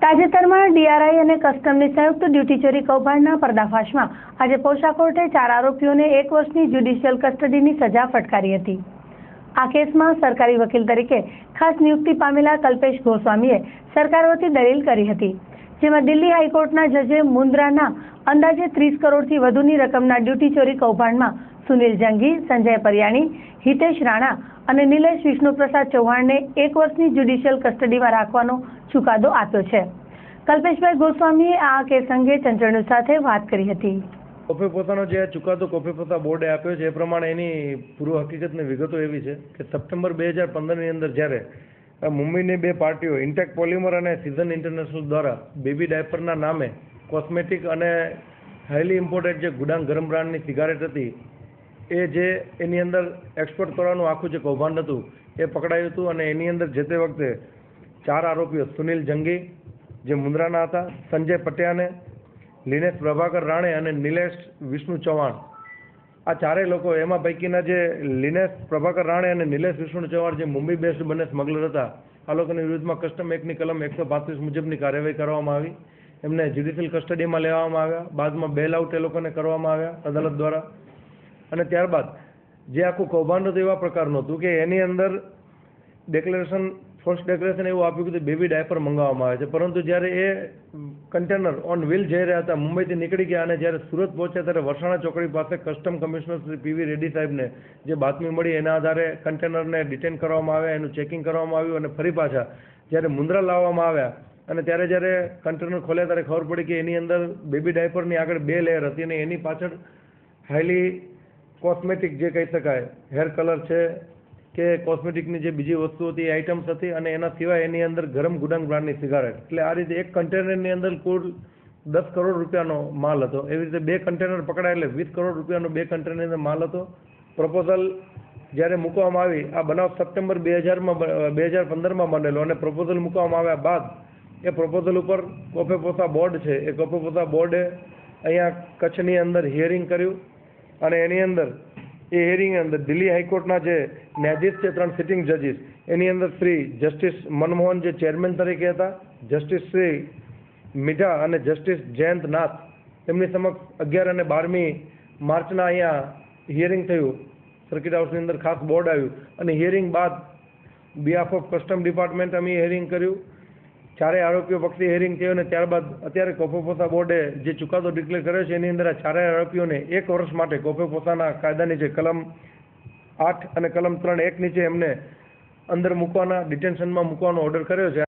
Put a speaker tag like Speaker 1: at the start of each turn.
Speaker 1: તાજેતરમાં ડીઆરઆઈ અને કસ્ટમની સંયુક્ત ડ્યુટી ચોરી કૌભાંડના પર્દાફાશમાં આજે પોશા કોર્ટે 4 આરોપીઓને 1 વર્ષની જ્યુડિશિયલ કસ્ટડીની સજા ફટકારી હતી। આ કેસમાં સરકારી વકીલ તરીકે ખાસ નિયુક્તિ પામેલા કલ્પેશ ગોસ્વામીએ સરકાર વતી દલીલ કરી હતી, જેમાં દિલ્હી હાઈકોર્ટના જજે મુન્દ્રાના અંદાજે 30 કરોડથી વધુની રકમના ડ્યુટી ચોરી કૌભાંડમાં સુનિલ જંગી, સંજય પરિયાણી, હિતેશ રાણા અને નિલેશ વિષ્ણુપ્રસાદ ચૌહાણને 1 વર્ષની જ્યુડિશિયલ કસ્ટડીમાં રાખવાનો ચુકાદો આપ્યો છે। કલ્પેશભાઈ ગોસ્વામીએ આ કેસ અંગે ચંચળ ન્યૂઝ સાથે વાત કરી હતી।
Speaker 2: કોફી પોતાનો જે ચુકાદો કોફી પોતા બોર્ડે આપ્યો છે એ પ્રમાણે એની પૂર્વ હકીકતની વિગતો એવી છે કે સપ્ટેમ્બર 2015ની અંદર જ્યારે મુંબઈની 2 પાર્ટીઓ ઇન્ટેક પોલિમર અને સિઝન ઇન્ટરનેશનલ દ્વારા બેબી ડાયપરના નામે કોસ્મેટિક અને હાઈલી ઇમ્પોર્ટેડ જે ગુડાંગ ગરમ બ્રાન્ડની સિગારેટ હતી એ જે એની અંદર એક્સપોર્ટ કરવાનું આખું જે કૌભાંડ હતું એ પકડાયું હતું અને એની અંદર જે તે વખતે 4 આરોપીઓ સુનિલ જંગી જે મુન્દ્રાના હતા, સંજય પટિયાને, લિનેશ પ્રભાકર રાણે અને નિલેશ વિષ્ણુ ચૌહાણ, આ 4 લોકો એમાં પૈકીના જે લિનેશ પ્રભાકર રાણે અને નિલેશ વિષ્ણુ ચૌહાણ જે મુંબઈ બેસ્ડ બંને સ્મગલર હતા, આ લોકોની વિરુદ્ધમાં કસ્ટમ એક્ટની કલમ 135 મુજબની કાર્યવાહી કરવામાં આવી। એમને જ્યુડિશિયલ કસ્ટડીમાં લેવામાં આવ્યા, બાદમાં બેલ આઉટ એ લોકોને કરવામાં આવ્યા અદાલત દ્વારા। અને ત્યારબાદ જે આખું કૌભાંડ હતું એવા પ્રકારનું હતું કે એની અંદર ફર્સ્ટ ડિક્લેરેશન એવું આપ્યું કે બેબી ડાયપર મંગાવવામાં આવે છે, પરંતુ જ્યારે એ કન્ટેનર ઓન વ્હીલ જઈ રહ્યા હતા, મુંબઈથી નીકળી ગયા અને જ્યારે સુરત પહોંચ્યા ત્યારે વરસાણા ચોકડી પાસે custom commissioner Shri PV Reddy સાહેબને જે બાતમી મળી એના આધારે કન્ટેનરને ડિટેન કરવામાં આવ્યા, એનું ચેકિંગ કરવામાં આવ્યું અને ફરી પાછા જ્યારે મુન્દ્રા લાવવામાં આવ્યા અને ત્યારે જ્યારે કન્ટેનર ખોલ્યા ત્યારે ખબર પડી કે એની અંદર બેબી ડાયપરની આગળ 2 લેયર હતી અને એની પાછળ હાઈલી કોસ્મેટિક જે કહી શકાય હેર કલર છે કે કોસ્મેટિકની જે બીજી વસ્તુ હતી એ આઇટમ્સ હતી અને એના સિવાય એની અંદર ગરમ ગુડાંગ બ્રાન્ડની સિગારેટ, એટલે આ રીતે એક કન્ટેનરની અંદર કુલ 10 કરોડ રૂપિયાનો માલ હતો। એવી રીતે 2 કન્ટેનર પકડાય એટલે 20 કરોડ રૂપિયાનો 2 કન્ટેનરની અંદર માલ હતો। પ્રપોઝલ જ્યારે મૂકવામાં આવી, આ બનાવ સપ્ટેમ્બર 2015માં બનેલો અને પ્રપોઝલ મૂકવામાં આવ્યા બાદ એ પ્રપોઝલ ઉપર કોફી પોતા બોર્ડ છે એ કોફી પોતા બોર્ડે અહીંયા કચ્છની અંદર હિયરિંગ કર્યું અને એની અંદર એ હિયરિંગ અંદર દિલ્હી હાઈકોર્ટના જે ન્યાયાધીશ છે 3 સિટિંગ જજીસ એની અંદર શ્રી જસ્ટિસ મનમોહન જે ચેરમેન તરીકે હતા, જસ્ટિસ શ્રી મીઠા અને જસ્ટિસ જયંત નાથ, તેમની સમક્ષ 11 અને 12મી માર્ચના અહીંયા હિયરિંગ થયું। સર્કિટ હાઉસની અંદર ખાસ બોર્ડ આવ્યું અને હિયરિંગ બાદ બિહાફ ઓફ કસ્ટમ ડિપાર્ટમેન્ટ અમે હિયરિંગ કર્યું, 4 આરોપીઓ પક્ષે હિયરિંગ થયું અને ત્યારબાદ અત્યારે કોફી પોતા બોર્ડે જે ચુકાદો ડિક્લેર કર્યો છે એની અંદર આ 4 આરોપીઓને 1 વર્ષ માટે કોફી પોતાના કાયદાની જે કલમ 8 અને કલમ 3(1) નીચે એમને અંદર મૂકવાના ડિટેન્શનમાં મૂકવાનો ઓર્ડર કર્યો છે।